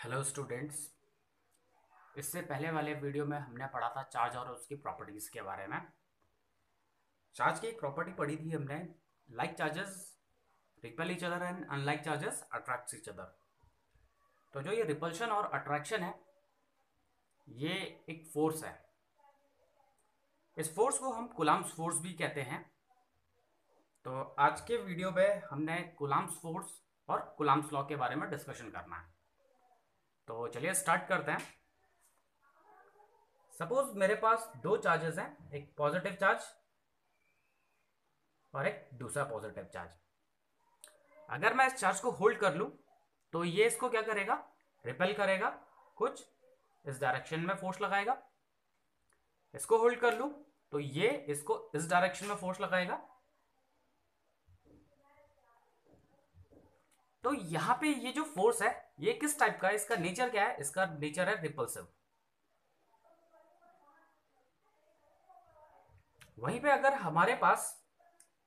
Hello students. इससे पहले वाले वीडियो में हमने पढ़ा था चार्ज और उसकी प्रॉपर्टीज़ के बारे में। चार्ज की एक प्रॉपर्टी पढ़ी थी हमने, like charges repel each other and unlike charges attract each other. तो जो ये रिपल्शन और अट्रैक्शन है, ये एक फोर्स है। इस फोर्स को हम कूलम्ब्स फोर्स भी कहते हैं। तो आज के वीडियो में हमने कूलम्ब्स फोर्स और कूलम्ब्स लॉ के बारे में डिस्कशन करना है। तो चलिए स्टार्ट करते हैं। सपोज मेरे पास दो चार्जेस हैं, एक पॉजिटिव चार्ज और एक दूसरा पॉजिटिव चार्ज। अगर मैं इस चार्ज को होल्ड कर लूं तो ये इसको क्या करेगा, रिपेल करेगा, कुछ इस डायरेक्शन में फोर्स लगाएगा। इसको होल्ड कर लूं तो ये इसको इस डायरेक्शन में फोर्स लगाएगा। तो यहां पे ये जो फोर्स है ये किस टाइप का है, इसका नेचर क्या है? इसका नेचर है रिपल्सिव। वहीं पे अगर हमारे पास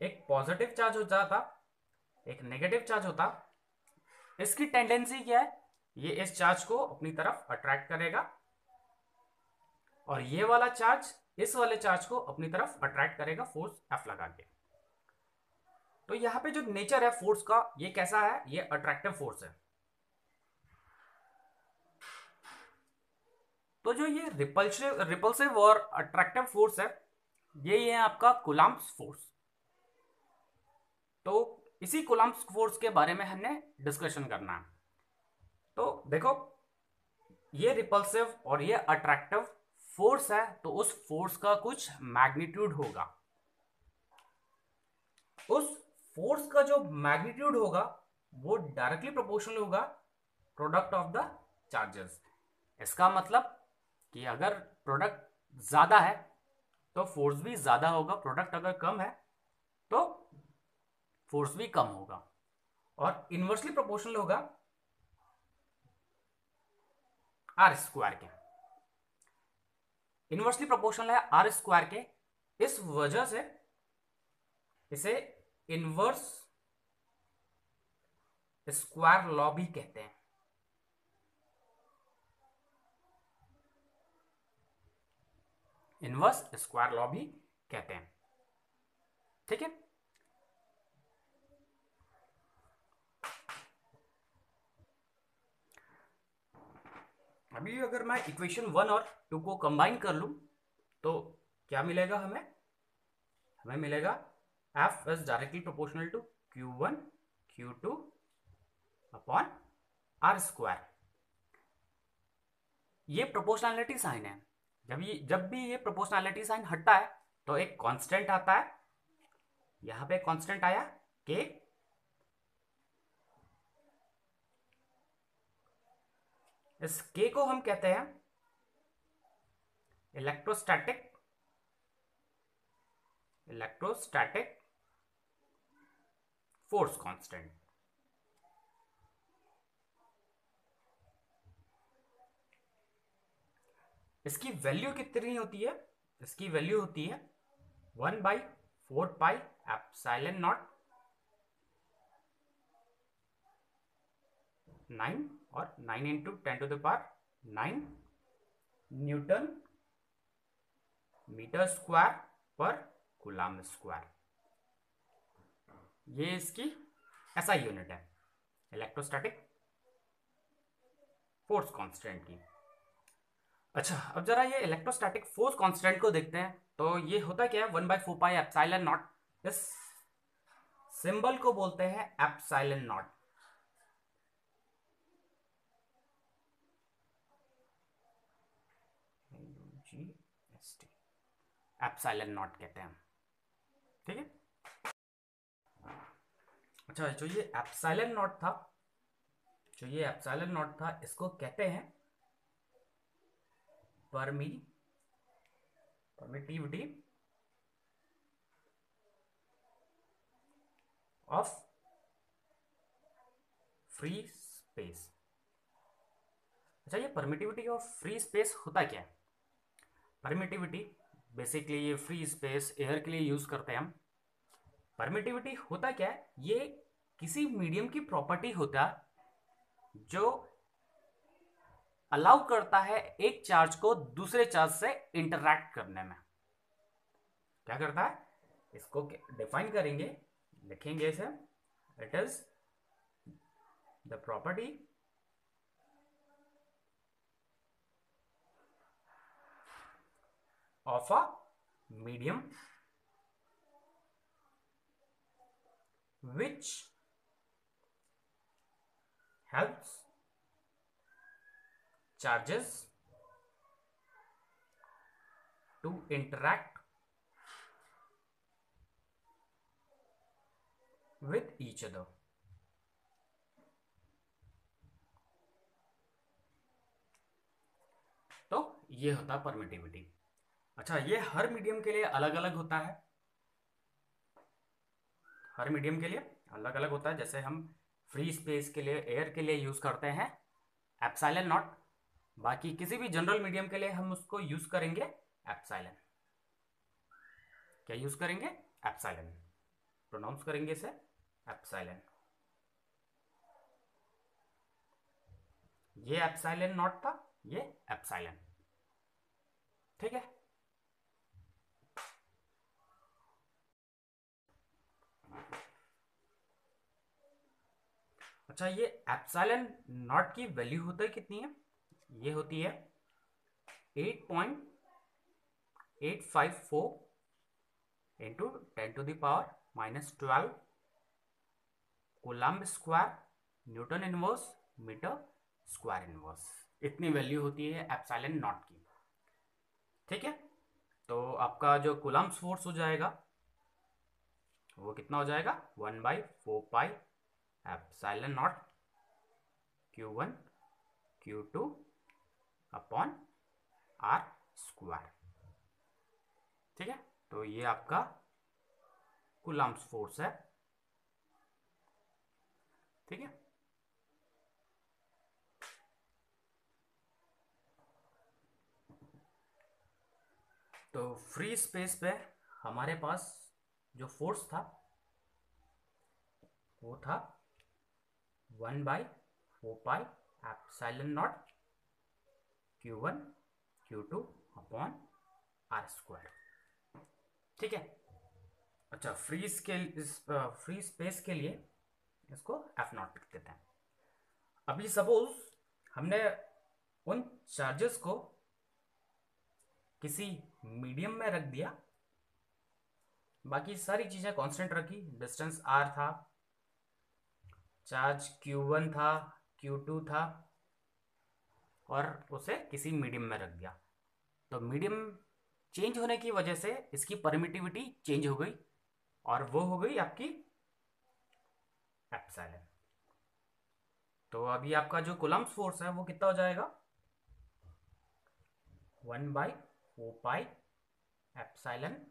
एक पॉजिटिव चार्ज हो जाता, एक नेगेटिव चार्ज होता, इसकी टेंडेंसी क्या है? ये इस चार्ज को अपनी तरफ अट्रैक्ट करेगा और ये वाला चार्ज इस वाले चार्ज को अपनी तरफ अट्रैक्ट करेगा फोर्स एफ लगा के। तो यहां पे जो नेचर है फोर्स का, ये कैसा है? ये अट्रैक्टिव फोर्स है। तो जो ये रिपल्सिव रिपल्सिव और अट्रैक्टिव फोर्स है, ये है आपका कूलम्ब्स फोर्स। तो इसी कूलम्ब्स फोर्स के बारे में हमने डिस्कशन करना है। तो देखो, ये रिपल्सिव और ये अट्रैक्टिव फोर्स है, तो उस फोर्स का कुछ मैग्नीट्यूड होगा। उस फोर्स का जो मैग्नीट्यूड होगा वो डायरेक्टली प्रोपोर्शनल होगा प्रोडक्ट ऑफ द चार्जेस। इसका मतलब कि अगर प्रोडक्ट ज्यादा है तो फोर्स भी ज्यादा होगा, प्रोडक्ट अगर कम है तो फोर्स भी कम होगा, और इनवर्सली प्रोपोर्शनल होगा आर स्क्वायर के। इनवर्सली प्रोपोर्शनल है आर स्क्वायर के, इस वजह से इसे इनवर्स स्क्वायर लॉ भी कहते हैं। इनवर्स स्क्वायर लॉ भी कहते हैं। ठीक है। अभी अगर मैं इक्वेशन 1 और 2 को कंबाइन कर लूं तो क्या मिलेगा हमें? हमें मिलेगा F is directly proportional to Q1 Q2 upon r square. ये प्रोपोर्शनैलिटी साइन है। जब भी ये प्रोपोर्शनैलिटी साइन हटता है तो एक कांस्टेंट आता है। यहां पे कांस्टेंट आया के। इस के को हम कहते हैं इलेक्ट्रोस्टैटिक फोर्स कांस्टेंट। इसकी वैल्यू कितनी होती है? इसकी वैल्यू होती है 1/4 पाई एप्सिलॉन नॉट 9 और 9 इंटू 10⁻⁹ न्यूटन मीटर स्क्वायर पर कूलम्ब स्क्वायर। ये इसकी ऐसा यूनिट है इलेक्ट्रोस्टैटिक फोर्स कांस्टेंट की। अच्छा, अब जरा ये इलेक्ट्रोस्टैटिक फोर्स कांस्टेंट को देखते हैं। तो ये होता क्या है? 1/4 पाई एप्सिलॉन नॉट। इस सिंबल को बोलते हैं एप्सिलॉन नॉट। एप्सिलॉन नॉट कहते हैं। ठीक है। अच्छा, जो ये एप्सिलॉन नॉट था इसको कहते हैं परमिटिविटी ऑफ फ्री स्पेस। अच्छा, ये परमिटिविटी ऑफ फ्री स्पेस होता क्या है? परमिटिविटी बेसिकली ये फ्री स्पेस एयर के लिए यूज करते हैं हम। परमिटिविटी होता क्या है? ये किसी मीडियम की प्रॉपर्टी होता है जो अलाउ करता है एक चार्ज को दूसरे चार्ज से इंटरैक्ट करने में। क्या करता है, इसको डिफाइन करेंगे, लिखेंगे इसे। It is the property of a medium which helps charges to interact with each other। तो ये होता है परमिटिविटी। अच्छा, ये हर मीडियम के लिए अलग अलग होता है, हर मीडियम के लिए अलग अलग होता है। जैसे हम फ्री स्पेस के लिए, एयर के लिए यूज करते हैं एप्सिलॉन नॉट, बाकी किसी भी जनरल मीडियम के लिए हम उसको यूज करेंगे एप्सिलॉन। क्या यूज करेंगे, एप्सिलॉन, प्रोनाउंस करेंगे इसे एप्सिलॉन। ये एप्सिलॉन नॉट था, ये एप्सिलॉन, ठीक है। अच्छा, ये एप्सिलॉन नॉट की वैल्यू होता है कितनी है, ये होती है 8.854 into 10⁻⁻12 coulomb square newton inverse metre square inverse. इतनी वैल्यू होती है एप्सिलॉन नॉट की, ठीक है। तो आपका जो कूलम्ब फोर्स हो जाएगा वो कितना हो जाएगा, 1/4 epsilon not Q1 Q2 upon R square, ठीक है। तो ये आपका कूलम्ब फोर्स है, ठीक है। तो फ्री स्पेस पे हमारे पास जो फोर्स था वो था 1/4 epsilon not Q1 Q2 upon R square, ठीक है। अच्छा, फ्री स्पेस के लिए इसको F नॉट लिख देते हैं। अभी सपोज हमने उन चार्जेस को किसी मीडियम में रख दिया, बाकी सारी चीजें कांस्टेंट रखी, डिस्टेंस R था, चार्ज Q1 था, Q2 था, और उसे किसी मीडियम में रख दिया। तो मीडियम चेंज होने की वजह से इसकी परमिटिविटी चेंज हो गई, और वो हो गई आपकी एप्सिलॉन। तो अभी आपका जो कूलम्ब फोर्स है वो कितना हो जाएगा, 1/4 epsilon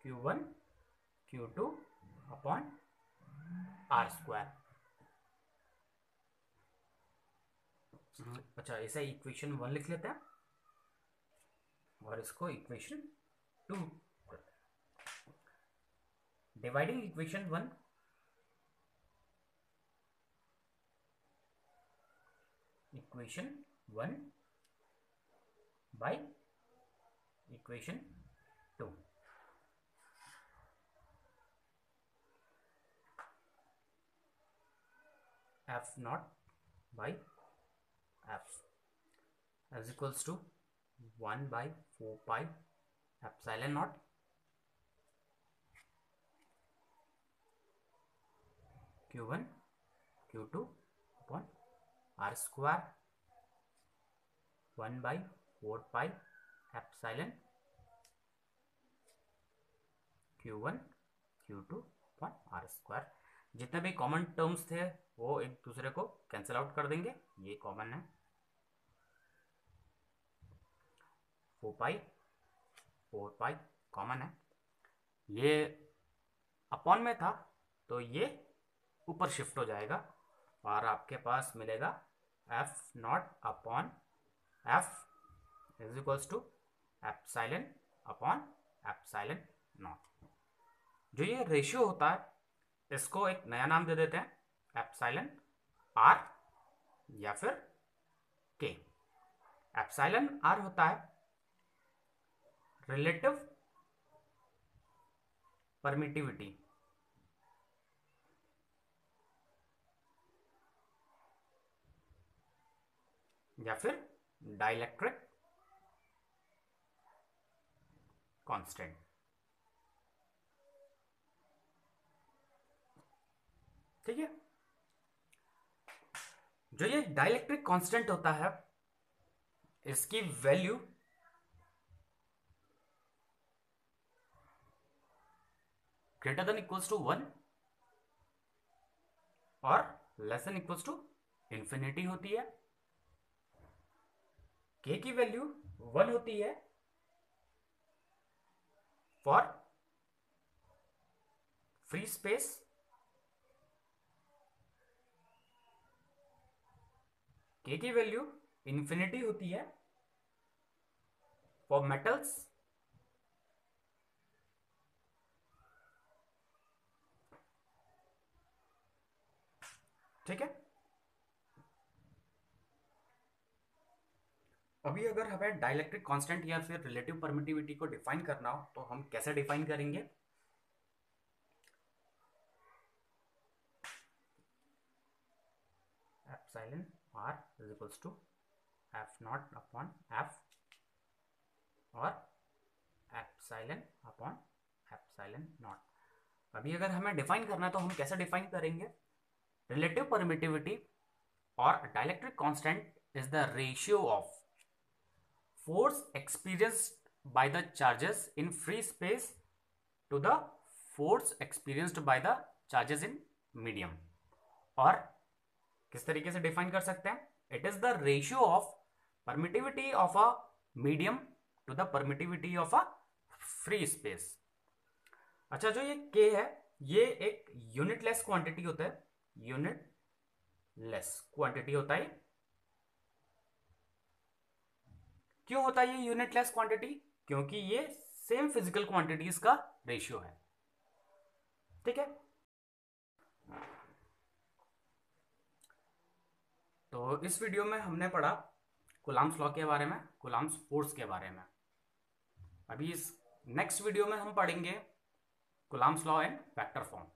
Q1 Q2 upon R square. अच्छा, इसे इक्वेशन 1 लिख लेते हैं और इसको equation 2, dividing equation 1 equation 1 by equation 2। F not by F is equals to 1/4 epsilon not Q1 Q2 upon R square 1/4 epsilon Q1 Q2 upon R square. जितने भी common terms थे वो एक दूसरे को कैंसिल आउट कर देंगे, ये कॉमन है, 4 पाई कॉमन है, ये अपॉन में था तो ये ऊपर शिफ्ट हो जाएगा और आपके पास मिलेगा F not upon F is equals to epsilon upon epsilon not. जो ये रेशियो होता है इसको एक नया नाम दे देते हैं, एप्सिलॉन आर या फिर के। एप्सिलॉन आर होता है रिलेटिव परमिटिविटी, या फिर डाइलेक्ट्रिक कांस्टेंट। ठीक है, जो ये डाइलेक्ट्रिक कांस्टेंट होता है इसकी value greater than equals to 1 और less than equals to infinity होती है। के की वैल्यू 1 होती है फॉर फ्री स्पेस, के की वैल्यू इंफिनिटी होती है फॉर मेटल्स, ठीक है। अभी अगर हमें डाइलेक्ट्रिक कांस्टेंट या फिर रिलेटिव परमिटिविटी को डिफाइन करना हो तो हम कैसे डिफाइन करेंगे? Epsilon r is equals to F not upon F और एप्सिलॉन अपॉन एप्सिलॉन नॉट। अभी अगर हमें डिफाइन करना है तो हम कैसे डिफाइन करेंगे? रिलेटिव परमिटिविटी और dielectric constant is the ratio of force experienced by the charges in free space to the force experienced by the charges in medium। और किस तरीके से डिफाइन कर सकते हैं? It is the ratio of permittivity of a medium to the permittivity of a free space. अच्छा, जो ये के है ये एक यूनिटलेस क्वांटिटी होता है, यूनिटलेस क्वांटिटी होता है। क्यों होता है ये यूनिटलेस क्वांटिटी? क्योंकि ये सेम फिजिकल क्वांटिटीज का रेशियो है। ठीक है, तो इस वीडियो में हमने पढ़ा कूलम्ब्स लॉ के बारे में, कूलम्ब्स फोर्स के बारे में। अभी इस नेक्स्ट वीडियो में हम पढ़ेंगे Coulomb's law in vector form.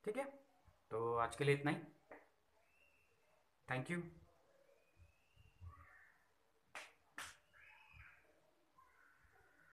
ठीक है, तो आज के लिए इतना ही। Thank you.